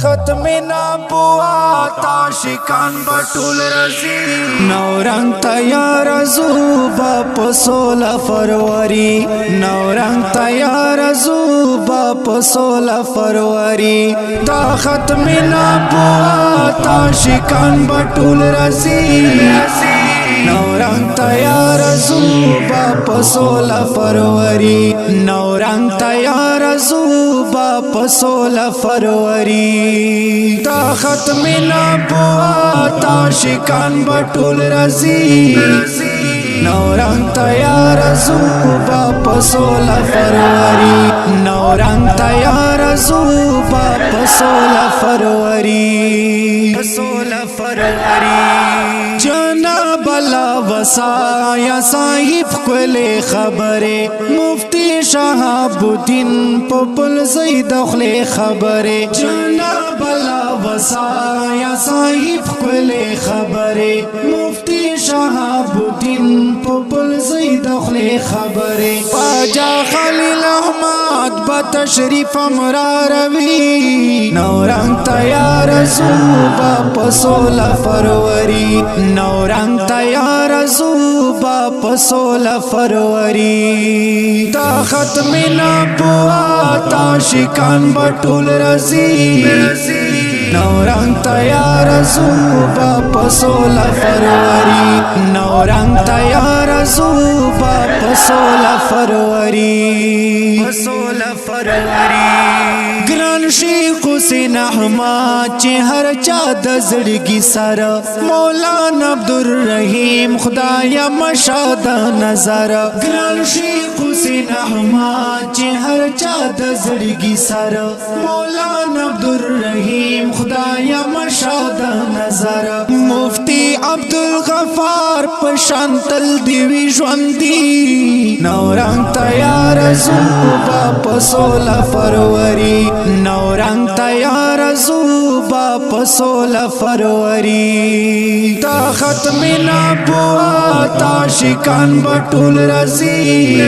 ختم نبوت عاشقان بطول رزی نورنگ تیار زوبا پسول فروری نورنگ تیار زوبا پسول فروری دا ختم نبوت عاشقان بطول رزی نورنگ تیار زوبا پسول فروری نورنگ تیار زوبا پسول فروری دا ختم نبوت عاشقان بطول رزی نورنگ تیار زوبا پسول فروری نورنگ تیار زوبا پسول فروری پسول فروری جناب اللہ وسایا صاحب کل خبرے مفتی شہاب الدین پپل زید خل خبرے جناب اللہ وسایا صاحب کل خبرے مفتی شہاب الدین پپل زید خل خبرے خواجہ خلیل احمد بتشریف امراروی نورنگ تیار زوبا پسول فروری نورنگ تیار زوبا پسول فروری دا ختم نبوت عاشقان بطول رزی نورنگ تیار زوبا پسول فروری نورنگ تیار زوبا پسول فروری پسول فروری گران شیخ حسین احمد چه هر چا د زړګي سره مولانا عبدالرحیم خدایا مشاد نظر گران شیخ حسین احمد چه هر چا د زړګي سره مولانا عبدالرحیم خدایا مشاد نظر مفتی عبدالغفار پشانتل دیوی ژوندۍ نورنگ تیار زوبا پسول فروری نورنگ تیار زوبا پسول فروری دا ختم نبوت عاشقان بطول رزی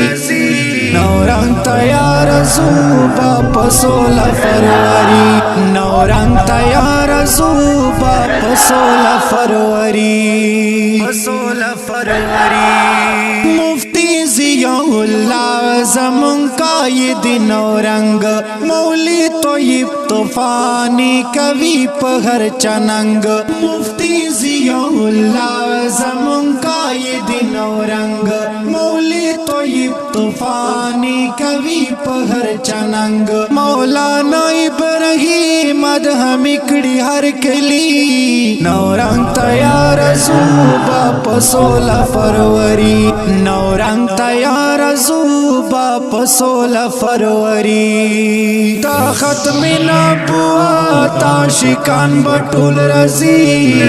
نورنگ تیار زوبا پسول فروری نورنگ تیار زوبا پسول فروری پسول فروری مفتی ضیاء اللہ زمون قائد نورنگ مولی طیب طوفانی کبھی پہر چننگ مفتی ضیاء اللہ زمون قائد نورنگ مولی طیب طوفانی کبھی پہر چننگ مولانا ابراہیم ادہم اکڑی ہر کلی نورنگ تیار زوبا پسول فروری نورنگ تیار زوبا پسول فروری دا ختم نبوت عاشقان بطول رزی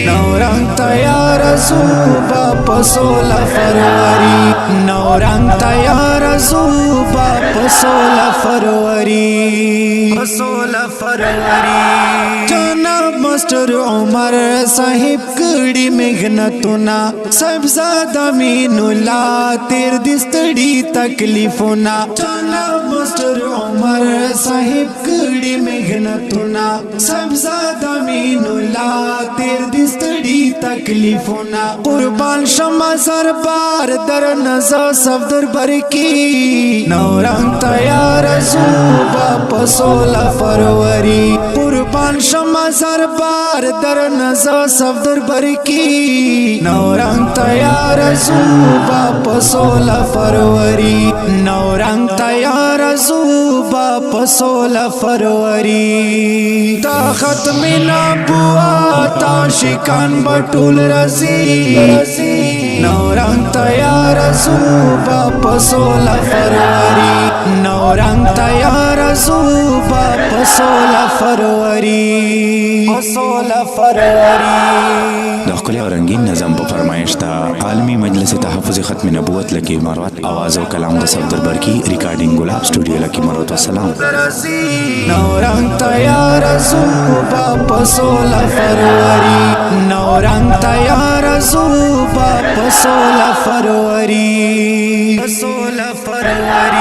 نورنگ تیار زوبا پسول فروری نورنگ تیار زوبا پسول فروری پسول فروری جناب ماسٹر عمر صاحب کڑی محنتنا صاحبزاد امین اللہ تیر دستڑی تکلیفنا جناب ماسٹر عمر صاحب کڑی محنتنا صاحبزاد امین اللہ تیر دستڑی تکلیفنا قربان شمع سربار در نظر صفدر برکی نورنگ تیار زوبا پسول فروری قربان شمع سربار در نظر صفدر برکی نورنگ تیار زوبا پسول فروری نورنگ تیار زوبا پسول فروری دا ختم نبوت عاشقان بطول رزی نورنگ تیار زوبا پسول فروری نورنگ تیار زوبا پسول فروری پسول فروری د ښکلي او رنګین نظم په فرمایش ته عالمي مجلس تحفظ ختم نبوت لکی مروت आवाज او کلام د صفدر برکی ریکارډینګ ګلاب سټوډیو لکی مروت والسلام نورنگ تیار زوبا پسول فروری نورنگ تیار زوبا پسول فروری پسول فروری